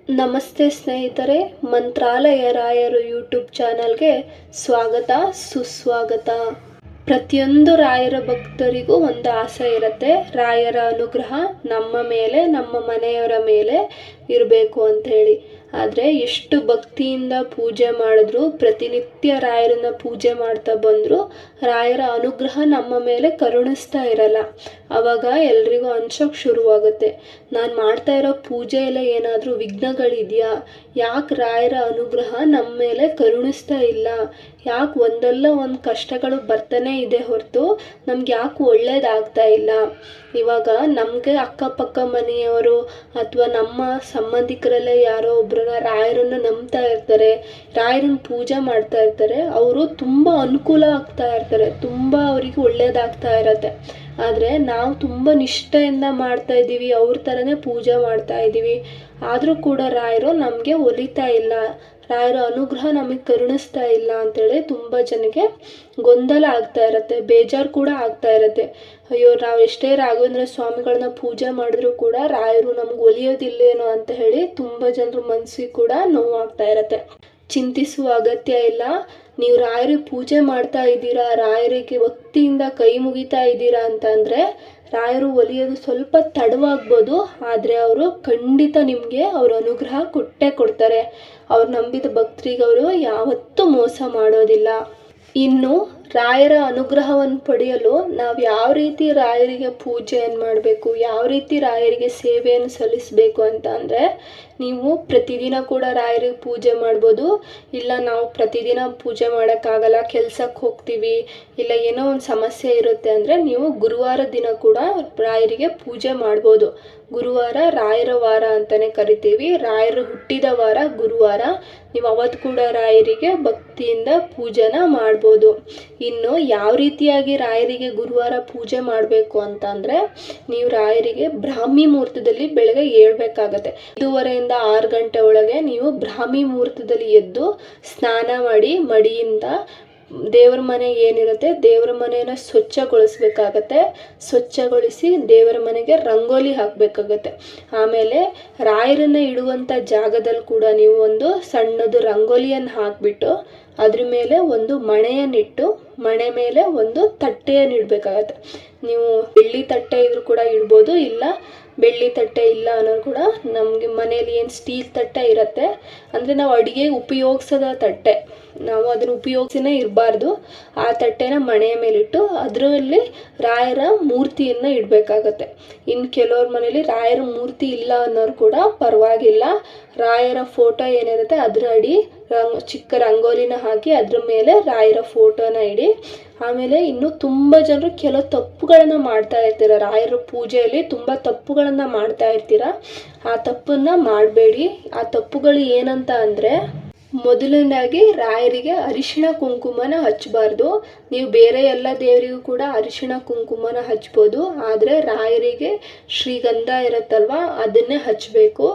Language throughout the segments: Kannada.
ನಮಸ್ತೆ ಸ್ನೇಹಿತರೆ, ಮಂತ್ರಾಲಯ ರಾಯರು ಯೂಟ್ಯೂಬ್ ಚಾನಲ್ಗೆ ಸ್ವಾಗತ ಸುಸ್ವಾಗತ. ಪ್ರತಿಯೊಂದು ರಾಯರ ಭಕ್ತರಿಗೂ ಒಂದು ಆಸೆ ಇರುತ್ತೆ, ರಾಯರ ಅನುಗ್ರಹ ನಮ್ಮ ಮೇಲೆ ನಮ್ಮ ಮನೆಯವರ ಮೇಲೆ ಇರಬೇಕು ಅಂತ ಹೇಳಿ. ಆದರೆ ಎಷ್ಟು ಭಕ್ತಿಯಿಂದ ಪೂಜೆ ಮಾಡಿದ್ರು, ಪ್ರತಿನಿತ್ಯ ರಾಯರನ್ನ ಪೂಜೆ ಮಾಡ್ತಾ ಬಂದರೂ ರಾಯರ ಅನುಗ್ರಹ ನಮ್ಮ ಮೇಲೆ ಕರುಣಿಸ್ತಾ ಇರಲ್ಲ. ಆವಾಗ ಎಲ್ರಿಗೂ ಅನ್ಸೋಕೆ ಶುರುವಾಗುತ್ತೆ, ನಾನು ಮಾಡ್ತಾ ಇರೋ ಪೂಜೆಯಲ್ಲೇ ಏನಾದರೂ ವಿಘ್ನಗಳಿದೆಯಾ, ಯಾಕೆ ರಾಯರ ಅನುಗ್ರಹ ನಮ್ಮ ಮೇಲೆ ಕರುಣಿಸ್ತಾ ಇಲ್ಲ, ಯಾಕೆ ಒಂದಲ್ಲ ಒಂದು ಕಷ್ಟಗಳು ಬರ್ತಾನೆ ಇದೆ ಹೊರತು ನಮ್ಗೆ ಯಾಕೆ ಒಳ್ಳೇದಾಗ್ತಾ ಇಲ್ಲ. ಇವಾಗ ನಮಗೆ ಅಕ್ಕಪಕ್ಕ ಮನೆಯವರು ಅಥವಾ ನಮ್ಮ ಸಂಬಂಧಿಕರಲ್ಲೇ ಯಾರೋ ಒಬ್ಬರನ್ನ ರಾಯರನ್ನು ನಂಬ್ತಾ ಇರ್ತಾರೆ, ರಾಯರನ್ನ ಪೂಜೆ ಮಾಡ್ತಾ ಇರ್ತಾರೆ, ಅವರು ತುಂಬ ಅನುಕೂಲ ಆಗ್ತಾ ಇರ್ತಾರೆ, ತುಂಬ ಅವರಿಗೆ ಒಳ್ಳೇದಾಗ್ತಾ ಇರತ್ತೆ. ಆದರೆ ನಾವು ತುಂಬ ನಿಷ್ಠೆಯಿಂದ ಮಾಡ್ತಾ ಇದ್ದೀವಿ, ಅವ್ರ ಥರನೇ ಪೂಜೆ ಮಾಡ್ತಾ ಇದ್ದೀವಿ, ಆದರೂ ಕೂಡ ರಾಯರು ನಮಗೆ ಒಲಿತಾ ಇಲ್ಲ, ರಾಯರ ಅನುಗ್ರಹ ನಮಗೆ ಕರುಣಿಸ್ತಾ ಇಲ್ಲ ಅಂತೇಳಿ ತುಂಬ ಜನಕ್ಕೆ ಗೊಂದಲ ಆಗ್ತಾ ಇರತ್ತೆ, ಬೇಜಾರು ಕೂಡ ಆಗ್ತಾ ಇರತ್ತೆ. ಅಯ್ಯೋ, ನಾವು ಎಷ್ಟೇ ರಾಘವೇಂದ್ರ ಸ್ವಾಮಿಗಳನ್ನ ಪೂಜೆ ಮಾಡಿದ್ರು ಕೂಡ ರಾಯರು ನಮ್ಗೆ ಒಲಿಯೋದಿಲ್ಲೇನೋ ಅಂತ ಹೇಳಿ ತುಂಬ ಜನರ ಮನಸ್ಸಿಗೆ ಕೂಡ ನೋವಾಗ್ತಾ ಇರತ್ತೆ. ಚಿಂತಿಸುವ ಅಗತ್ಯ ಇಲ್ಲ. ನೀವು ರಾಯರಿಗೆ ಪೂಜೆ ಮಾಡ್ತಾ ಇದ್ದೀರಾ, ರಾಯರಿಗೆ ಭಕ್ತಿಯಿಂದ ಕೈ ಮುಗಿತಾ ಇದ್ದೀರಾ ಅಂತಂದರೆ ರಾಯರು ಒಲಿಯೋದು ಸ್ವಲ್ಪ ತಡವಾಗ್ಬೋದು, ಆದರೆ ಅವರು ಖಂಡಿತ ನಿಮಗೆ ಅವ್ರ ಅನುಗ್ರಹ ಕೊಟ್ಟೇ ಕೊಡ್ತಾರೆ. ಅವ್ರು ನಂಬಿದ ಭಕ್ತರಿಗೆ ಅವರು ಯಾವತ್ತೂ ಮೋಸ ಮಾಡೋದಿಲ್ಲ. ಇನ್ನು ರಾಯರ ಅನುಗ್ರಹವನ್ನು ಪಡೆಯಲು ನಾವು ಯಾವ ರೀತಿ ರಾಯರಿಗೆ ಪೂಜೆಯನ್ನು ಮಾಡಬೇಕು, ಯಾವ ರೀತಿ ರಾಯರಿಗೆ ಸೇವೆಯನ್ನು ಸಲ್ಲಿಸಬೇಕು ಅಂತ ಅಂದರೆ, ನೀವು ಪ್ರತಿದಿನ ಕೂಡ ರಾಯರಿಗೆ ಪೂಜೆ ಮಾಡ್ಬೋದು. ಇಲ್ಲ ನಾವು ಪ್ರತಿದಿನ ಪೂಜೆ ಮಾಡೋಕ್ಕಾಗಲ್ಲ, ಕೆಲ್ಸಕ್ಕೆ ಹೋಗ್ತೀವಿ, ಇಲ್ಲ ಏನೋ ಒಂದು ಸಮಸ್ಯೆ ಇರುತ್ತೆ ಅಂದರೆ ನೀವು ಗುರುವಾರ ದಿನ ಕೂಡ ರಾಯರಿಗೆ ಪೂಜೆ ಮಾಡ್ಬೋದು. ಗುರುವಾರ ರಾಯರ ವಾರ ಅಂತಲೇ ಕರಿತೀವಿ, ರಾಯರು ಹುಟ್ಟಿದ ವಾರ ಗುರುವಾರ. ನೀವು ಅವತ್ತು ಕೂಡ ರಾಯರಿಗೆ ಭಕ್ತಿಯಿಂದ ಪೂಜೆನ ಮಾಡ್ಬೋದು. ಇನ್ನು ಯಾವ ರೀತಿಯಾಗಿ ರಾಯರಿಗೆ ಗುರುವಾರ ಪೂಜೆ ಮಾಡಬೇಕು ಅಂತ ಅಂದರೆ, ನೀವು ರಾಯರಿಗೆ ಬ್ರಾಹ್ಮಿ ಮುಹೂರ್ತದಲ್ಲಿ ಬೆಳಗ್ಗೆ ಏಳಬೇಕಾಗತ್ತೆ. 5:30 ಇಂದ 6 ಗಂಟೆ ಒಳಗೆ ನೀವು ಬ್ರಾಹ್ಮಿ ಮುಹೂರ್ತದಲ್ಲಿ ಎದ್ದು ಸ್ನಾನ ಮಾಡಿ ಮಡಿಯಿಂದ ದೇವರ ಮನೆ ಏನಿರುತ್ತೆ ದೇವರ ಮನೆಯನ್ನು ಸ್ವಚ್ಛಗೊಳಿಸ್ಬೇಕಾಗತ್ತೆ. ಸ್ವಚ್ಛಗೊಳಿಸಿ ದೇವರ ಮನೆಗೆ ರಂಗೋಲಿ ಹಾಕಬೇಕಾಗತ್ತೆ. ಆಮೇಲೆ ರಾಯರನ್ನು ಇಡುವಂಥ ಜಾಗದಲ್ಲಿ ಕೂಡ ನೀವು ಒಂದು ಸಣ್ಣದು ರಂಗೋಲಿಯನ್ನು ಹಾಕಿಬಿಟ್ಟು ಅದ್ರ ಮೇಲೆ ಒಂದು ಮಣೆಯನ್ನಿಟ್ಟು ಮಣೆ ಮೇಲೆ ಒಂದು ತಟ್ಟೆಯನ್ನು ಇಡಬೇಕಾಗತ್ತೆ. ನೀವು ಬೆಳ್ಳಿ ತಟ್ಟೆ ಇದ್ರೂ ಕೂಡ ಇಡ್ಬೋದು, ಇಲ್ಲ ಬೆಳ್ಳಿ ತಟ್ಟೆ ಇಲ್ಲ ಅನ್ನೋರು ಕೂಡ ನಮಗೆ ಮನೇಲಿ ಏನು ಸ್ಟೀಲ್ ತಟ್ಟೆ ಇರುತ್ತೆ ಅಂದರೆ ನಾವು ಅಡುಗೆ ಉಪಯೋಗಿಸೋದ ತಟ್ಟೆ, ನಾವು ಅದನ್ನು ಉಪಯೋಗಿಸಿನೇ ಇರಬಾರ್ದು, ಆ ತಟ್ಟೆನ ಮಣೆಯ ಮೇಲಿಟ್ಟು ಅದರಲ್ಲಿ ರಾಯರ ಮೂರ್ತಿಯನ್ನು ಇಡಬೇಕಾಗತ್ತೆ. ಇನ್ನು ಕೆಲವ್ರ ಮನೇಲಿ ರಾಯರ ಮೂರ್ತಿ ಇಲ್ಲ ಅನ್ನೋರು ಕೂಡ ಪರವಾಗಿಲ್ಲ, ರಾಯರ ಫೋಟೋ ಏನಿರುತ್ತೆ ಅದರ ಅಡಿ ಚಿಕ್ಕ ರಂಗೋಲಿನ ಹಾಕಿ ಅದ್ರ ಮೇಲೆ ರಾಯರ ಫೋಟೋನ ಇಡಿ. ಆಮೇಲೆ ಇನ್ನು ತುಂಬ ಜನರು ಕೆಲವು ತಪ್ಪುಗಳನ್ನು ಮಾಡ್ತಾ ಇರ್ತೀರ, ರಾಯರ ಪೂಜೆಯಲ್ಲಿ ತುಂಬ ತಪ್ಪುಗಳನ್ನು ಮಾಡ್ತಾ ಇರ್ತೀರ. ಆ ತಪ್ಪನ್ನು ಮಾಡಬೇಡಿ. ಆ ತಪ್ಪುಗಳು ಏನಂತ ಅಂದರೆ, ಮೊದಲನೇದಾಗಿ ರಾಯರಿಗೆ ಅರಿಶಿಣ ಕುಂಕುಮನ ಹಚ್ಚಬಾರ್ದು. ನೀವು ಬೇರೆ ಎಲ್ಲ ದೇವರಿಗೂ ಕೂಡ ಅರಿಶಿಣ ಕುಂಕುಮನ ಹಚ್ಬೋದು, ಆದರೆ ರಾಯರಿಗೆ ಶ್ರೀಗಂಧ ಇರುತ್ತಲ್ವ ಅದನ್ನೇ ಹಚ್ಚಬೇಕು.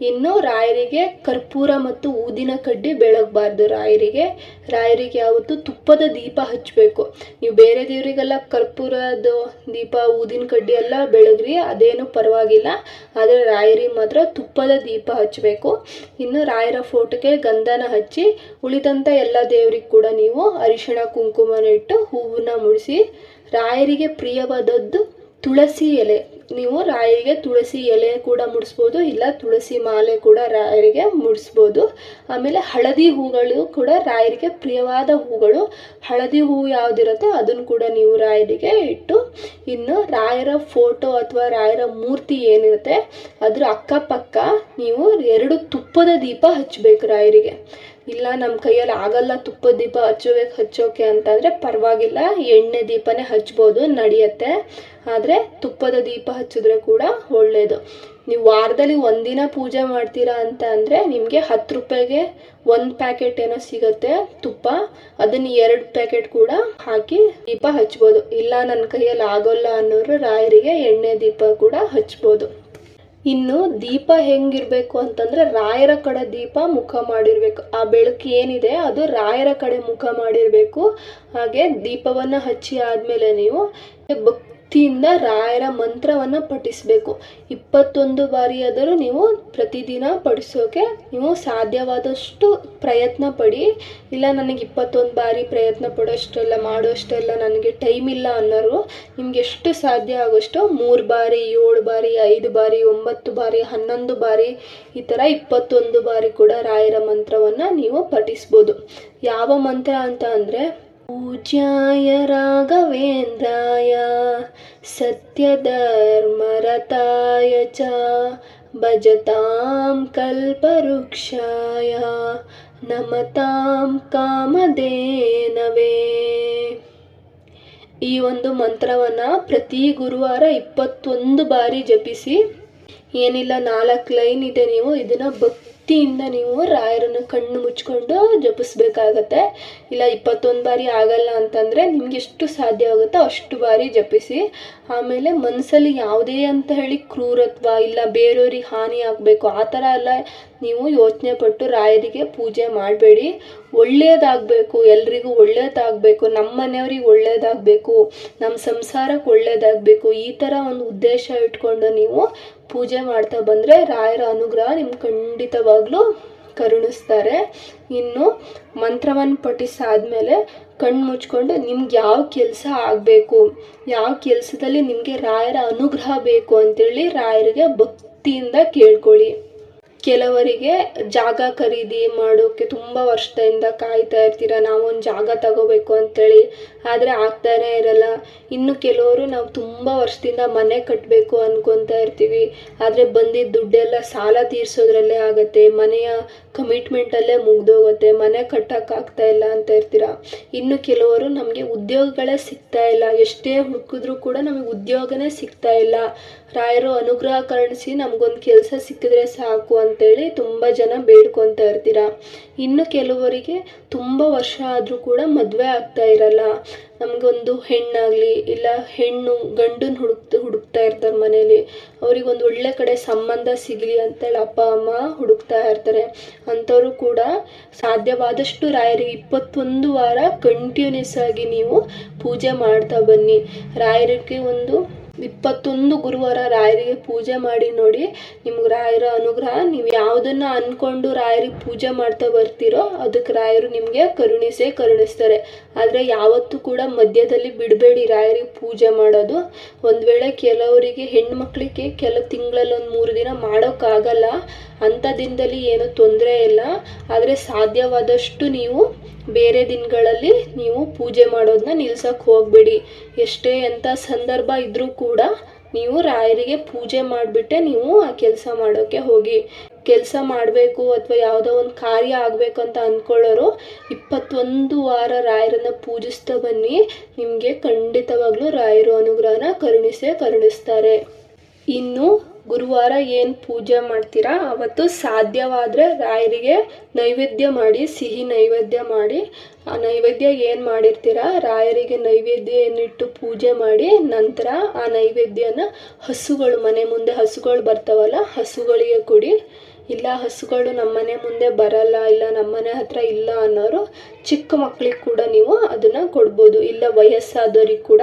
ಇನ್ನು ರಾಯರಿಗೆ ಕರ್ಪೂರ ಮತ್ತು ಊದಿನ ಕಡ್ಡಿ ಬೆಳಗಬಾರ್ದು. ರಾಯರಿಗೆ ಯಾವತ್ತು ತುಪ್ಪದ ದೀಪ ಹಚ್ಚಬೇಕು. ನೀವು ಬೇರೆ ದೇವರಿಗೆಲ್ಲ ಕರ್ಪೂರದ ದೀಪ ಊದಿನ ಕಡ್ಡಿ ಎಲ್ಲ ಬೆಳಗ್ರಿ, ಅದೇನು ಪರವಾಗಿಲ್ಲ, ಆದರೆ ರಾಯರಿಗೆ ಮಾತ್ರ ತುಪ್ಪದ ದೀಪ ಹಚ್ಚಬೇಕು. ಇನ್ನು ರಾಯರ ಫೋಟೋಗೆ ಗಂಧನ ಹಚ್ಚಿ ಉಳಿದಂಥ ಎಲ್ಲ ದೇವರಿಗೆ ಕೂಡ ನೀವು ಅರಿಶಿಣ ಕುಂಕುಮನ ಇಟ್ಟು ಹೂವನ್ನ ಮುಡಿಸಿ. ರಾಯರಿಗೆ ಪ್ರಿಯವಾದದ್ದು ತುಳಸಿ ಎಲೆ, ನೀವು ರಾಯರಿಗೆ ತುಳಸಿ ಎಲೆ ಕೂಡ ಮುಡಿಸ್ಬೋದು, ಇಲ್ಲ ತುಳಸಿ ಮಾಲೆ ಕೂಡ ರಾಯರಿಗೆ ಮುಡಿಸ್ಬೋದು. ಆಮೇಲೆ ಹಳದಿ ಹೂಗಳು ಕೂಡ ರಾಯರಿಗೆ ಪ್ರಿಯವಾದ ಹೂಗಳು, ಹಳದಿ ಹೂವು ಯಾವುದಿರುತ್ತೆ ಅದನ್ನು ಕೂಡ ನೀವು ರಾಯರಿಗೆ ಇಟ್ಟು, ಇನ್ನು ರಾಯರ ಫೋಟೋ ಅಥವಾ ರಾಯರ ಮೂರ್ತಿ ಏನಿರುತ್ತೆ ಅದ್ರ ಅಕ್ಕಪಕ್ಕ ನೀವು 2 ತುಪ್ಪದ ದೀಪ ಹಚ್ಚಬೇಕು ರಾಯರಿಗೆ. ಇಲ್ಲ ನಮ್ಮ ಕೈಯಲ್ಲಿ ಆಗಲ್ಲ ತುಪ್ಪದ ದೀಪ ಹಚ್ಚೋಕೆ ಅಂತಂದರೆ ಪರವಾಗಿಲ್ಲ, ಎಣ್ಣೆ ದೀಪನೇ ಹಚ್ಬೋದು, ನಡೆಯುತ್ತೆ. ಆದರೆ ತುಪ್ಪದ ದೀಪ ಹಚ್ಚಿದ್ರೆ ಕೂಡ ಒಳ್ಳೆಯದು. ನೀವು ವಾರದಲ್ಲಿ ಒಂದಿನ ಪೂಜೆ ಮಾಡ್ತೀರಾ ಅಂತ ಅಂದರೆ ನಿಮಗೆ 10 ರೂಪಾಯಿಗೆ 1 ಪ್ಯಾಕೆಟ್ ಏನೋ ಸಿಗುತ್ತೆ ತುಪ್ಪ, ಅದನ್ನು 2 ಪ್ಯಾಕೆಟ್ ಕೂಡ ಹಾಕಿ ದೀಪ ಹಚ್ಬೋದು. ಇಲ್ಲ ನನ್ನ ಕೈಯಲ್ಲಿ ಆಗೋಲ್ಲ ಅನ್ನೋರು ರಾಯರಿಗೆ ಎಣ್ಣೆ ದೀಪ ಕೂಡ ಹಚ್ಬೋದು. ಇನ್ನು ದೀಪ ಹೆಂಗಿರಬೇಕು ಅಂತಂದರೆ, ರಾಯರ ಕಡೆ ದೀಪ ಮುಖ ಮಾಡಿರಬೇಕು. ಆ ಬೆಳಕು ಏನಿದೆ ಅದು ರಾಯರ ಕಡೆ ಮುಖ ಮಾಡಿರಬೇಕು. ಹಾಗೆ ದೀಪವನ್ನು ಹಚ್ಚಿ ಆದಮೇಲೆ ನೀವು ಭಕ್ತಿಯಿಂದ ರಾಯರ ಮಂತ್ರವನ್ನು ಪಠಿಸಬೇಕು. 21 ಬಾರಿಯಾದರೂ ನೀವು ಪ್ರತಿದಿನ ಪಠಿಸೋಕೆ ನೀವು ಸಾಧ್ಯವಾದಷ್ಟು ಪ್ರಯತ್ನ ಪಡಿ. ಇಲ್ಲ ನನಗೆ 21 ಬಾರಿ ಪ್ರಯತ್ನ ಪಡೋಷ್ಟೆಲ್ಲ ಮಾಡೋಷ್ಟೆಲ್ಲ ನನಗೆ ಟೈಮ್ ಇಲ್ಲ ಅನ್ನೋರು ನಿಮ್ಗೆ ಎಷ್ಟು ಸಾಧ್ಯ ಆಗೋಷ್ಟು 3 ಬಾರಿ, 7 ಬಾರಿ, 5 ಬಾರಿ, 9 ಬಾರಿ, 11 ಬಾರಿ ಈ ಥರ 21 ಬಾರಿ ಕೂಡ ರಾಯರ ಮಂತ್ರವನ್ನು ನೀವು ಪಠಿಸ್ಬೋದು. ಯಾವ ಮಂತ್ರ ಅಂತ ಅಂದರೆ ಪೂಜ್ಯಾಯ ರಾಘವೇಂದ್ರಾಯ ಸತ್ಯಧರ್ಮರತಾಯ ಚ ಭಜತಾಂ ಕಲ್ಪವೃಕ್ಷಾಯ ನಮತಾಂ ಕಾಮಧೇನವೇ. ಈ ಒಂದು ಮಂತ್ರವನ್ನು ಪ್ರತಿ ಗುರುವಾರ 21 ಬಾರಿ ಜಪಿಸಿ. ಏನಿಲ್ಲ 4 ಲೈನ್ ಇದೆ, ನೀವು ಇದನ್ನು ಭಕ್ತಿಯಿಂದ ನೀವು ರಾಯರನ್ನು ಕಣ್ಣು ಮುಚ್ಕೊಂಡು ಜಪಿಸ್ಬೇಕಾಗತ್ತೆ. ಇಲ್ಲ 21 ಬಾರಿ ಆಗಲ್ಲ ಅಂತಂದರೆ ನಿಮ್ಗೆ ಎಷ್ಟು ಸಾಧ್ಯ ಆಗುತ್ತೋ ಅಷ್ಟು ಬಾರಿ ಜಪಿಸಿ. ಆಮೇಲೆ ಮನಸ್ಸಲ್ಲಿ ಯಾವುದೇ ಅಂತ ಹೇಳಿ ಕ್ರೂರತ್ವ ಇಲ್ಲ ಬೇರೆಯವ್ರಿಗೆ ಹಾನಿ ಆಗಬೇಕು ಆ ಥರ ಎಲ್ಲ ನೀವು ಯೋಚನೆ ಪಟ್ಟು ರಾಯರಿಗೆ ಪೂಜೆ ಮಾಡಬೇಡಿ. ಒಳ್ಳೆಯದಾಗಬೇಕು, ಎಲ್ರಿಗೂ ಒಳ್ಳೆಯದಾಗಬೇಕು, ನಮ್ಮ ಮನೆಯವ್ರಿಗೆ ಒಳ್ಳೆಯದಾಗಬೇಕು, ನಮ್ಮ ಸಂಸಾರಕ್ಕೆ ಒಳ್ಳೆಯದಾಗಬೇಕು, ಈ ಥರ ಒಂದು ಉದ್ದೇಶ ಇಟ್ಕೊಂಡು ನೀವು ಪೂಜೆ ಮಾಡ್ತಾ ಬಂದರೆ ರಾಯರ ಅನುಗ್ರಹ ನಿಮ್ಗೆ ಖಂಡಿತವಾಗ್ಲೂ ಕರುಣಿಸ್ತಾರೆ. ಇನ್ನು ಮಂತ್ರವನ್ನು ಪಠಿಸಾದ್ಮೇಲೆ ಕಣ್ಣು ಮುಚ್ಕೊಂಡು ನಿಮ್ಗೆ ಯಾವ ಕೆಲಸ ಆಗಬೇಕು, ಯಾವ ಕೆಲಸದಲ್ಲಿ ನಿಮಗೆ ರಾಯರ ಅನುಗ್ರಹ ಬೇಕು ಅಂತೇಳಿ ರಾಯರಿಗೆ ಭಕ್ತಿಯಿಂದ ಕೇಳ್ಕೊಳ್ಳಿ. ಕೆಲವರಿಗೆ ಜಾಗ ಖರೀದಿ ಮಾಡೋಕ್ಕೆ ತುಂಬ ವರ್ಷದಿಂದ ಕಾಯ್ತಾ ಇರ್ತೀರ, ನಾವೊಂದು ಜಾಗ ತಗೋಬೇಕು ಅಂತೇಳಿ, ಆದರೆ ಆಗ್ತಾನೇ ಇರಲ್ಲ. ಇನ್ನು ಕೆಲವರು ನಾವು ತುಂಬ ವರ್ಷದಿಂದ ಮನೆ ಕಟ್ಟಬೇಕು ಅಂದ್ಕೊತಾ ಇರ್ತೀವಿ, ಆದರೆ ಬಂದಿದ್ದ ದುಡ್ಡೆಲ್ಲ ಸಾಲ ತೀರಿಸೋದ್ರಲ್ಲೇ ಆಗುತ್ತೆ, ಮನೆಯ ಕಮಿಟ್ಮೆಂಟಲ್ಲೇ ಮುಗ್ದೋಗುತ್ತೆ, ಮನೆ ಕಟ್ಟೋಕ್ಕಾಗ್ತಾ ಇಲ್ಲ ಅಂತ ಇರ್ತೀರ. ಇನ್ನು ಕೆಲವರು ನಮಗೆ ಉದ್ಯೋಗಗಳೇ ಸಿಗ್ತಾ ಇಲ್ಲ, ಎಷ್ಟೇ ಹುಡುಕಿದ್ರೂ ಕೂಡ ನಮಗೆ ಉದ್ಯೋಗನೇ ಸಿಗ್ತಾ ಇಲ್ಲ, ರಾಯರು ಅನುಗ್ರಹ ಕರುಣಿಸಿ ನಮಗೊಂದು ಕೆಲಸ ಸಿಕ್ಕಿದ್ರೆ ಸಾಕು ಅಂತೇಳಿ ತುಂಬ ಜನ ಬೇಡ್ಕೊತಾ ಇರ್ತೀರ. ಇನ್ನು ಕೆಲವರಿಗೆ ತುಂಬ ವರ್ಷ ಆದರೂ ಕೂಡ ಮದುವೆ ಆಗ್ತಾ ಇರಲ್ಲ. ನಮಗೊಂದು ಹೆಣ್ಣಾಗಲಿ ಇಲ್ಲ ಗಂಡನ ಹುಡುಕ್ತಾ ಇರ್ತಾರೆ ಮನೇಲಿ, ಅವ್ರಿಗೊಂದು ಒಳ್ಳೆ ಕಡೆ ಸಂಬಂಧ ಸಿಗಲಿ ಅಂತೇಳಿ ಅಪ್ಪ ಅಮ್ಮ ಹುಡುಕ್ತಾ ಇರ್ತಾರೆ. ಅಂಥವರು ಕೂಡ ಸಾಧ್ಯವಾದಷ್ಟು ರಾಯರಿಗೆ 21 ವಾರ ಕಂಟಿನ್ಯೂಸ್ ಆಗಿ ನೀವು ಪೂಜೆ ಮಾಡ್ತಾ ಬನ್ನಿ. ರಾಯರಿಗೆ ಒಂದು 21 ಗುರುವಾರ ರಾಯರಿಗೆ ಪೂಜೆ ಮಾಡಿ ನೋಡಿ. ನಿಮ್ಗೆ ರಾಯರ ಅನುಗ್ರಹ, ನೀವು ಯಾವುದನ್ನು ಅಂದ್ಕೊಂಡು ರಾಯರಿಗೆ ಪೂಜೆ ಮಾಡ್ತಾ ಬರ್ತೀರೋ ಅದಕ್ಕೆ ರಾಯರು ನಿಮಗೆ ಕರುಣಿಸ್ತಾರೆ. ಆದರೆ ಯಾವತ್ತೂ ಕೂಡ ಮಧ್ಯದಲ್ಲಿ ಬಿಡಬೇಡಿ ರಾಯರಿಗೆ ಪೂಜೆ ಮಾಡೋದು. ಒಂದು ವೇಳೆ ಕೆಲವರಿಗೆ ಹೆಣ್ಮಕ್ಳಿಗೆ ಕೆಲವು ತಿಂಗಳಲ್ಲಿ ಒಂದು 3 ದಿನ ಮಾಡೋಕ್ಕಾಗಲ್ಲ, ಅಂಥ ದಿನದಲ್ಲಿ ಏನೂ ತೊಂದರೆ ಇಲ್ಲ. ಆದರೆ ಸಾಧ್ಯವಾದಷ್ಟು ನೀವು ಬೇರೆ ದಿನಗಳಲ್ಲಿ ನೀವು ಪೂಜೆ ಮಾಡೋದನ್ನ ನಿಲ್ಸಕ್ಕೆ ಹೋಗಬೇಡಿ. ಎಷ್ಟೇ ಎಂಥ ಸಂದರ್ಭ ಇದ್ದರೂ ಕೂಡ ನೀವು ರಾಯರಿಗೆ ಪೂಜೆ ಮಾಡಿಬಿಟ್ಟೆ ನೀವು ಆ ಕೆಲಸ ಮಾಡೋಕ್ಕೆ ಹೋಗಿ. ಕೆಲಸ ಮಾಡಬೇಕು ಅಥವಾ ಯಾವುದೋ ಒಂದು ಕಾರ್ಯ ಆಗಬೇಕು ಅಂತ ಅಂದ್ಕೊಳ್ಳೋರು 21 ವಾರ ರಾಯರನ್ನು ಪೂಜಿಸ್ತಾ ಬನ್ನಿ. ನಿಮಗೆ ಖಂಡಿತವಾಗ್ಲೂ ರಾಯರು ಅನುಗ್ರಹನ ಕರುಣಿಸ್ತಾರೆ. ಇನ್ನು ಗುರುವಾರ ಏನು ಪೂಜೆ ಮಾಡ್ತೀರಾ ಅವತ್ತು ಸಾಧ್ಯವಾದರೆ ರಾಯರಿಗೆ ನೈವೇದ್ಯ ಮಾಡಿ, ಸಿಹಿ ನೈವೇದ್ಯ ಮಾಡಿ. ಆ ನೈವೇದ್ಯ ಏನು ಮಾಡಿರ್ತೀರಾ ರಾಯರಿಗೆ ನೈವೇದ್ಯ ಏನಿಟ್ಟು ಪೂಜೆ ಮಾಡಿ ನಂತರ ಆ ನೈವೇದ್ಯನ ಹಸುಗಳು, ಮನೆ ಮುಂದೆ ಹಸುಗಳು ಬರ್ತಾವಲ್ಲ ಹಸುಗಳಿಗೆ ಕೊಡಿ. ಇಲ್ಲ ಹಸುಗಳು ನಮ್ಮನೆ ಮುಂದೆ ಬರಲ್ಲ, ಇಲ್ಲ ನಮ್ಮನೆ ಹತ್ರ ಇಲ್ಲ ಅನ್ನೋರು ಚಿಕ್ಕ ಮಕ್ಕಳಿಗೆ ಕೂಡ ನೀವು ಅದನ್ನು ಕೊಡ್ಬೋದು. ಇಲ್ಲ ವಯಸ್ಸಾದವ್ರಿಗೆ ಕೂಡ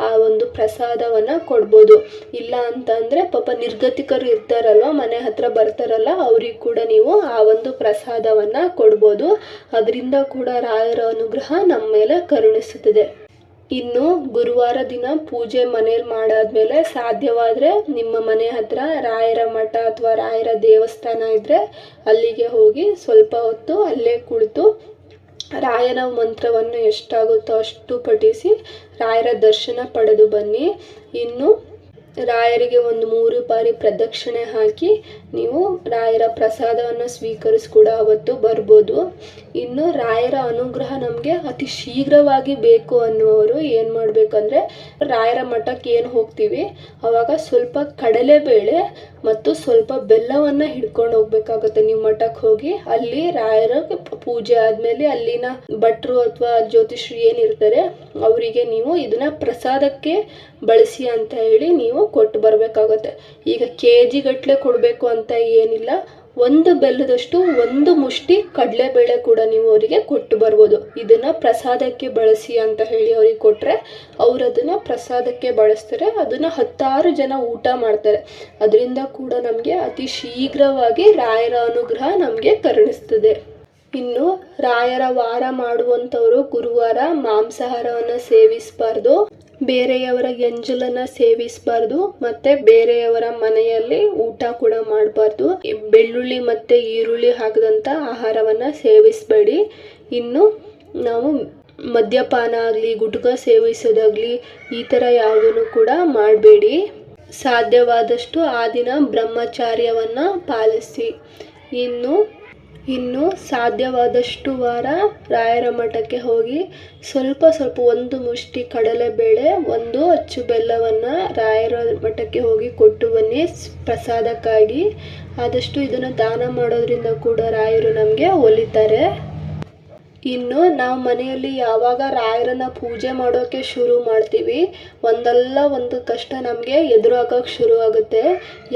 ಆ ಒಂದು ಪ್ರಸಾದವನ್ನು ಕೊಡ್ಬೋದು. ಇಲ್ಲ ಅಂತಂದರೆ ಪಾಪ ನಿರ್ಗತಿಕರು ಇರ್ತಾರಲ್ವ, ಮನೆ ಹತ್ರ ಬರ್ತಾರಲ್ಲ, ಅವ್ರಿಗೆ ಕೂಡ ನೀವು ಆ ಒಂದು ಪ್ರಸಾದವನ್ನು ಕೊಡ್ಬೋದು. ಅದರಿಂದ ಕೂಡ ರಾಯರ ಅನುಗ್ರಹ ನಮ್ಮ ಮೇಲೆ ಕರುಣಿಸುತ್ತದೆ. ಇನ್ನು ಗುರುವಾರ ದಿನ ಪೂಜೆ ಮನೇಲಿ ಮಾಡಾದ್ಮೇಲೆ ಸಾಧ್ಯವಾದರೆ ನಿಮ್ಮ ಮನೆ ಹತ್ರ ರಾಯರ ಮಠ ಅಥವಾ ರಾಯರ ದೇವಸ್ಥಾನ ಇದ್ದರೆ ಅಲ್ಲಿಗೆ ಹೋಗಿ ಸ್ವಲ್ಪ ಹೊತ್ತು ಅಲ್ಲೇ ಕುಳಿತು ರಾಯನ ಮಂತ್ರವನ್ನು ಎಷ್ಟಾಗುತ್ತೋ ಅಷ್ಟು ಪಠಿಸಿ ರಾಯರ ದರ್ಶನ ಪಡೆದು ಬನ್ನಿ. ಇನ್ನು ರಾಯರಿಗೆ ಒಂದು 3 ಬಾರಿ ಪ್ರದಕ್ಷಿಣೆ ಹಾಕಿ ನೀವು ರಾಯರ ಪ್ರಸಾದವನ್ನು ಸ್ವೀಕರಿಸ್ಕೂಡ ಅವತ್ತು ಬರ್ಬೋದು. ಇನ್ನು ರಾಯರ ಅನುಗ್ರಹ ನಮಗೆ ಅತಿ ಶೀಘ್ರವಾಗಿ ಬೇಕು ಅನ್ನುವರು ಏನು ಮಾಡಬೇಕಂದ್ರೆ ರಾಯರ ಮಠಕ್ಕೆ ಏನು ಹೋಗ್ತೀವಿ ಆವಾಗ ಸ್ವಲ್ಪ ಕಡಲೆಬೇಳೆ ಮತ್ತು ಸ್ವಲ್ಪ ಬೆಲ್ಲವನ್ನು ಹಿಡ್ಕೊಂಡು ಹೋಗ್ಬೇಕಾಗತ್ತೆ. ನೀವು ಮಠಕ್ಕೆ ಹೋಗಿ ಅಲ್ಲಿ ರಾಯರ ಪೂಜೆ ಆದಮೇಲೆ ಅಲ್ಲಿನ ಭಟ್ರು ಅಥವಾ ಜ್ಯೋತಿಷ್ಯರು ಏನಿರ್ತಾರೆ ಅವರಿಗೆ ನೀವು ಇದನ್ನ ಪ್ರಸಾದಕ್ಕೆ ಬಳಸಿ ಅಂತ ಹೇಳಿ ನೀವು ಕೊಟ್ಟು ಬರಬೇಕಾಗತ್ತೆ. ಈಗ KG ಗಟ್ಟಲೆ ಕೊಡಬೇಕು ಅಂತ ಏನಿಲ್ಲ, ಒಂದು ಬೆಲ್ಲದಷ್ಟು ಒಂದು ಮುಷ್ಟಿ ಕಡಲೆಬೇಳೆ ಕೂಡ ನೀವು ಅವರಿಗೆ ಕೊಟ್ಟು ಬರ್ಬೋದು. ಇದನ್ನು ಪ್ರಸಾದಕ್ಕೆ ಬಳಸಿ ಅಂತ ಹೇಳಿ ಅವ್ರಿಗೆ ಕೊಟ್ಟರೆ ಅವರು ಅದನ್ನು ಪ್ರಸಾದಕ್ಕೆ ಬಳಸ್ತಾರೆ. ಅದನ್ನು 10 ಜನ ಊಟ ಮಾಡ್ತಾರೆ. ಅದರಿಂದ ಕೂಡ ನಮಗೆ ಅತಿ ಶೀಘ್ರವಾಗಿ ರಾಯರ ಅನುಗ್ರಹ ನಮಗೆ ಕರುಣಿಸ್ತದೆ. ಇನ್ನು ರಾಯರ ವಾರ ಮಾಡುವಂಥವರು ಗುರುವಾರ ಮಾಂಸಾಹಾರವನ್ನು ಸೇವಿಸಬಾರ್ದು, ಬೇರೆಯವರ ಎಂಜಲನ್ನು ಸೇವಿಸಬಾರ್ದು, ಮತ್ತು ಬೇರೆಯವರ ಮನೆಯಲ್ಲಿ ಊಟ ಕೂಡ ಮಾಡಬಾರ್ದು. ಬೆಳ್ಳುಳ್ಳಿ ಮತ್ತು ಈರುಳ್ಳಿ ಹಾಕಿದಂಥ ಆಹಾರವನ್ನು ಸೇವಿಸಬೇಡಿ. ಇನ್ನು ನಾವು ಮದ್ಯಪಾನ ಆಗಲಿ, ಗುಟ್ಕಾ ಸೇವಿಸೋದಾಗಲಿ ಈ ಥರ ಯಾವುದನ್ನು ಕೂಡ ಮಾಡಬೇಡಿ. ಸಾಧ್ಯವಾದಷ್ಟು ಆ ದಿನ ಬ್ರಹ್ಮಚಾರ್ಯವನ್ನು ಪಾಲಿಸಿ. ಇನ್ನು ಸಾಧ್ಯವಾದಷ್ಟು ವಾರ ರಾಯರ ಮಠಕ್ಕೆ ಹೋಗಿ ಸ್ವಲ್ಪ ಒಂದು ಮುಷ್ಟಿ ಕಡಲೆಬೇಳೆ, ಒಂದು ಅಚ್ಚು ಬೆಲ್ಲವನ್ನು ರಾಯರ ಮಠಕ್ಕೆ ಹೋಗಿ ಕೊಟ್ಟು ಬನ್ನಿ ಪ್ರಸಾದಕ್ಕಾಗಿ. ಆದಷ್ಟು ಇದನ್ನು ದಾನ ಮಾಡೋದ್ರಿಂದ ಕೂಡ ರಾಯರು ನಮಗೆ ಒಲಿತಾರೆ. ಇನ್ನು ನಾವು ಮನೆಯಲ್ಲಿ ಯಾವಾಗ ರಾಯರನ್ನ ಪೂಜೆ ಮಾಡೋಕ್ಕೆ ಶುರು ಮಾಡ್ತೀವಿ, ಒಂದಲ್ಲ ಒಂದು ಕಷ್ಟ ನಮಗೆ ಎದುರಾಗೋಕ್ಕೆ ಶುರು ಆಗುತ್ತೆ.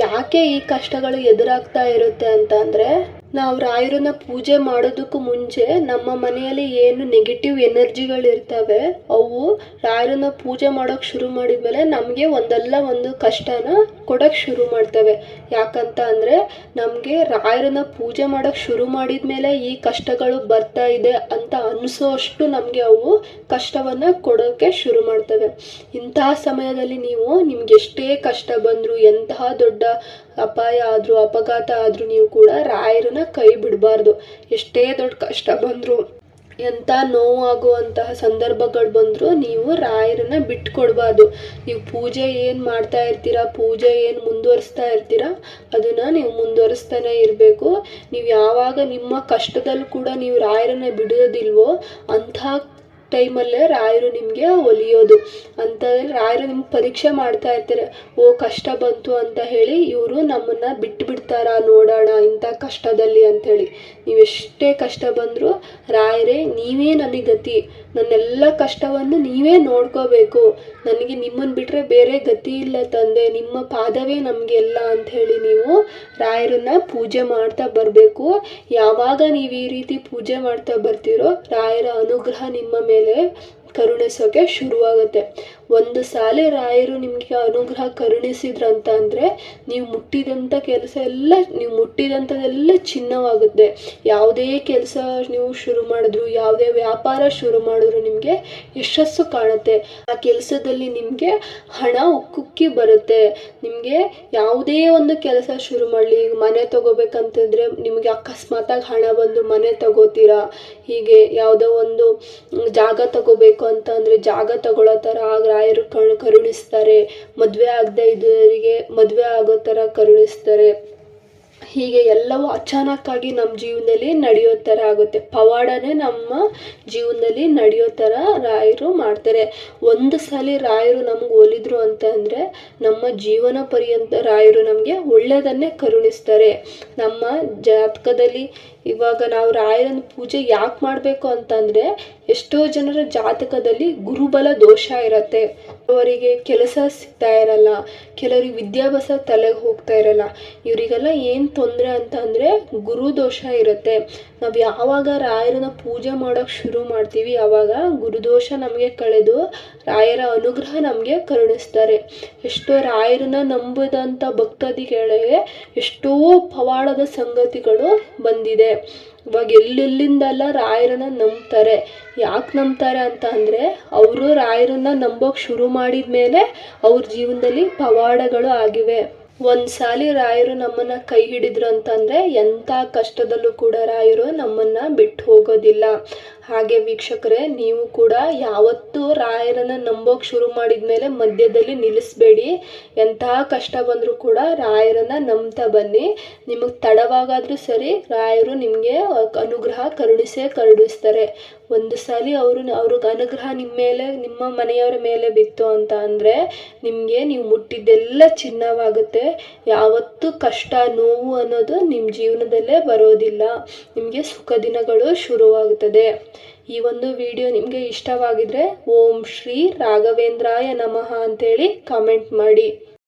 ಯಾಕೆ ಈ ಕಷ್ಟಗಳು ಎದುರಾಗ್ತಾ ಇರುತ್ತೆ ಅಂತ ಅಂದರೆ, ನಾವು ರಾಯರನ್ನ ಪೂಜೆ ಮಾಡೋದಕ್ಕೂ ಮುಂಚೆ ನಮ್ಮ ಮನೆಯಲ್ಲಿ ಏನು ನೆಗೆಟಿವ್ ಎನರ್ಜಿಗಳಿರ್ತವೆ ಅವು ರಾಯರನ್ನ ಪೂಜೆ ಮಾಡೋಕ್ಕೆ ಶುರು ಮಾಡಿದ್ಮೇಲೆ ನಮಗೆ ಒಂದಲ್ಲ ಒಂದು ಕಷ್ಟನ ಕೊಡೋಕ್ಕೆ ಶುರು ಮಾಡ್ತವೆ. ಯಾಕಂತ ಅಂದರೆ ನಮಗೆ ರಾಯರನ್ನ ಪೂಜೆ ಮಾಡೋಕ್ಕೆ ಶುರು ಮಾಡಿದ್ಮೇಲೆ ಈ ಕಷ್ಟಗಳು ಬರ್ತಾ ಇದೆ ಅಂತ ಅನಿಸೋ ಅಷ್ಟು ನಮಗೆ ಅವು ಕಷ್ಟವನ್ನು ಕೊಡೋಕ್ಕೆ ಶುರು ಮಾಡ್ತವೆ. ಇಂತಹ ಸಮಯದಲ್ಲಿ ನಿಮ್ಗೆ ಎಷ್ಟೇ ಕಷ್ಟ ಬಂದರೂ, ಎಂತಹ ದೊಡ್ಡ ಅಪಾಯ ಆದರೂ, ಅಪಘಾತ ಆದರೂ ನೀವು ಕೂಡ ರಾಯರನ್ನ ಕೈ ಬಿಡಬಾರ್ದು. ಎಷ್ಟೇ ದೊಡ್ಡ ಕಷ್ಟ ಬಂದರೂ, ಎಂಥ ನೋವಾಗುವಂತಹ ಸಂದರ್ಭಗಳು ಬಂದರೂ ನೀವು ರಾಯರನ್ನ ಬಿಟ್ಕೊಡ್ಬಾರ್ದು. ನೀವು ಪೂಜೆ ಏನು ಮಾಡ್ತಾ ಇರ್ತೀರಾ, ಪೂಜೆ ಏನು ಮುಂದುವರಿಸ್ತಾ ಇರ್ತೀರಾ ಅದನ್ನು ನೀವು ಮುಂದುವರಿಸ್ತಾನೆ ಇರಬೇಕು. ನೀವು ಯಾವಾಗ ನಿಮ್ಮ ಕಷ್ಟದಲ್ಲೂ ಕೂಡ ನೀವು ರಾಯರನ್ನ ಬಿಡೋದಿಲ್ವೋ ಅಂಥ ಟೈಮಲ್ಲೇ ರಾಯರು ನಿಮಗೆ ಒಲಿಯೋದು. ಅಂತ ರಾಯರು ನಿಮ್ಗೆ ಪರೀಕ್ಷೆ ಮಾಡ್ತಾ ಇರ್ತಾರೆ. ಕಷ್ಟ ಬಂತು ಅಂತ ಹೇಳಿ ಇವರು ನಮ್ಮನ್ನು ಬಿಟ್ಬಿಡ್ತಾರಾ ನೋಡೋಣ ಇಂಥ ಕಷ್ಟದಲ್ಲಿ ಅಂಥೇಳಿ. ನೀವು ಎಷ್ಟೇ ಕಷ್ಟ ಬಂದರೂ ರಾಯರೇ ನೀವೇ ನನಗೆ ಗತಿ, ನನ್ನೆಲ್ಲ ಕಷ್ಟವನ್ನು ನೀವೇ ನೋಡ್ಕೋಬೇಕು, ನನಗೆ ನಿಮ್ಮನ್ನು ಬಿಟ್ಟರೆ ಬೇರೆ ಗತಿ ಇಲ್ಲ ತಂದೆ, ನಿಮ್ಮ ಪಾದವೇ ನಮಗೆಲ್ಲ ಅಂಥೇಳಿ ನೀವು ರಾಯರನ್ನ ಪೂಜೆ ಮಾಡ್ತಾ ಬರಬೇಕು. ಯಾವಾಗ ನೀವು ಈ ರೀತಿ ಪೂಜೆ ಮಾಡ್ತಾ ಬರ್ತೀರೋ ರಾಯರ ಅನುಗ್ರಹ ನಿಮ್ಮ ಮೇಲೆ ಕರುಣಿಸೋಕೆ ಶುರುವಾಗುತ್ತೆ. ಒಂದು ಸಾಲ ರಾಯರು ನಿಮಗೆ ಅನುಗ್ರಹ ಕರುಣಿಸಿದ್ರಂತ ಅಂದರೆ ನೀವು ಮುಟ್ಟಿದಂಥ ಕೆಲಸ ಎಲ್ಲ, ನೀವು ಮುಟ್ಟಿದಂಥದ್ದೆಲ್ಲ ಚಿನ್ನವಾಗುತ್ತೆ. ಯಾವುದೇ ಕೆಲಸ ನೀವು ಶುರು ಮಾಡಿದ್ರು, ಯಾವುದೇ ವ್ಯಾಪಾರ ಶುರು ಮಾಡಿದ್ರು ನಿಮಗೆ ಯಶಸ್ಸು ಕಾಣುತ್ತೆ. ಆ ಕೆಲಸದಲ್ಲಿ ನಿಮಗೆ ಹಣ ಉಕ್ಕುಕ್ಕಿ ಬರುತ್ತೆ. ನಿಮಗೆ ಯಾವುದೇ ಒಂದು ಕೆಲಸ ಶುರು ಮಾಡಲಿ, ಮನೆ ತಗೋಬೇಕಂತಂದರೆ ನಿಮಗೆ ಅಕಸ್ಮಾತಾಗಿ ಹಣ ಬಂದು ಮನೆ ತಗೋತೀರಾ. ಹೀಗೆ ಯಾವುದೋ ಒಂದು ಜಾಗ ತಗೋಬೇಕು ಅಂತ ಅಂದರೆ ಜಾಗ ತಗೊಳ್ಳೋ ಥರ ರಾಯರು ಕರುಣಿಸ್ತಾರೆ. ಮದುವೆ ಆಗದೆ ಇದ್ದವರಿಗೆ ಮದುವೆ ಆಗೋ ಥರ ಕರುಣಿಸ್ತಾರೆ. ಹೀಗೆ ಎಲ್ಲವೂ ಅಚಾನಕ್ಕಾಗಿ ನಮ್ಮ ಜೀವನದಲ್ಲಿ ನಡೆಯೋ ಥರ ಆಗುತ್ತೆ. ಪವಾಡನೇ ನಮ್ಮ ಜೀವನದಲ್ಲಿ ನಡೆಯೋ ಥರ ರಾಯರು ಮಾಡ್ತಾರೆ. ಒಂದು ಸಲ ರಾಯರು ನಮ್ಗೆ ಒಲಿದ್ರು ಅಂತ ಅಂದರೆ ನಮ್ಮ ಜೀವನ ಪರ್ಯಂತ ರಾಯರು ನಮಗೆ ಒಳ್ಳೆಯದನ್ನೇ ಕರುಣಿಸ್ತಾರೆ. ನಮ್ಮ ಜಾತಕದಲ್ಲಿ ಇವಾಗ ನಾವು ರಾಯರನ ಪೂಜೆ ಯಾಕೆ ಮಾಡಬೇಕು ಅಂತಂದರೆ, ಎಷ್ಟೋ ಜನರ ಜಾತಕದಲ್ಲಿ ಗುರುಬಲ ದೋಷ ಇರುತ್ತೆ. ಅವರಿಗೆ ಕೆಲಸ ಸಿಗ್ತಾ ಇರಲ್ಲ, ಕೆಲವರಿಗೆ ವಿದ್ಯಾಭ್ಯಾಸ ತಲೆಗೆ ಹೋಗ್ತಾ ಇರಲ್ಲ. ಇವರಿಗೆಲ್ಲ ಏನು ತೊಂದರೆ ಅಂತ ಅಂದರೆ ಗುರು ದೋಷ ಇರುತ್ತೆ. ನಾವು ಯಾವಾಗ ರಾಯರನ್ನ ಪೂಜೆ ಮಾಡೋಕ್ಕೆ ಶುರು ಮಾಡ್ತೀವಿ ಆವಾಗ ಗುರುದೋಷ ನಮಗೆ ಕಳೆದು ರಾಯರ ಅನುಗ್ರಹ ನಮಗೆ ಕರುಣಿಸ್ತಾರೆ. ಎಷ್ಟೋ ರಾಯರನ್ನ ನಂಬಿದಂಥ ಭಕ್ತಾದಿಗಳಿಗೆ ಎಷ್ಟೋ ಪವಾಡದ ಸಂಗತಿಗಳು ಬಂದಿದೆ. ಇವಾಗ ಎಲ್ಲೆಲ್ಲಿಂದೆಲ್ಲ ರಾಯರನ್ನ ನಂಬ್ತಾರೆ. ಯಾಕೆ ನಂಬ್ತಾರೆ ಅಂತ ಅಂದರೆ ಅವರು ರಾಯರನ್ನ ನಂಬೋಕೆ ಶುರು ಮಾಡಿದ ಮೇಲೆ ಅವ್ರ ಜೀವನದಲ್ಲಿ ಪವಾಡಗಳು ಆಗಿವೆ. ಒಂದು ಸಾಲಿ ರಾಯರು ನಮ್ಮನ್ನು ಕೈ ಹಿಡಿದ್ರು ಅಂತಂದರೆ ಎಂಥ ಕಷ್ಟದಲ್ಲೂ ಕೂಡ ರಾಯರು ನಮ್ಮನ್ನು ಬಿಟ್ಟು ಹೋಗೋದಿಲ್ಲ. ಹಾಗೆ ವೀಕ್ಷಕರೇ, ನೀವು ಕೂಡ ಯಾವತ್ತೂ ರಾಯರನ್ನು ನಂಬೋಕೆ ಶುರು ಮಾಡಿದ ಮೇಲೆ ಮಧ್ಯದಲ್ಲಿ ನಿಲ್ಲಿಸಬೇಡಿ. ಎಂತಹ ಕಷ್ಟ ಬಂದರೂ ಕೂಡ ರಾಯರನ್ನು ನಂಬ್ತಾ ಬನ್ನಿ. ನಿಮಗೆ ತಡವಾಗಾದರೂ ಸರಿ ರಾಯರು ನಿಮಗೆ ಅನುಗ್ರಹ ಕರುಣಿಸ್ತಾರೆ. ಒಂದು ಸಾಲ ಅವ್ರಿಗೆ ಅನುಗ್ರಹ ನಿಮ್ಮ ಮೇಲೆ, ನಿಮ್ಮ ಮನೆಯವರ ಮೇಲೆ ಬಿತ್ತು ಅಂತ ಅಂದರೆ ನಿಮಗೆ ನೀವು ಮುಟ್ಟಿದ್ದೆಲ್ಲ ಚಿನ್ನವಾಗುತ್ತೆ. ಯಾವತ್ತೂ ಕಷ್ಟ ನೋವು ಅನ್ನೋದು ನಿಮ್ಮ ಜೀವನದಲ್ಲೇ ಬರೋದಿಲ್ಲ. ನಿಮಗೆ ಸುಖ ದಿನಗಳು ಶುರುವಾಗುತ್ತದೆ. ಈ ಒಂದು ವಿಡಿಯೋ ನಿಮಗೆ ಇಷ್ಟವಾಗಿದ್ರೆ ಓಂ ಶ್ರೀ ರಾಘವೇಂದ್ರಾಯ ನಮಃ ಅಂತೇಳಿ ಕಾಮೆಂಟ್ ಮಾಡಿ.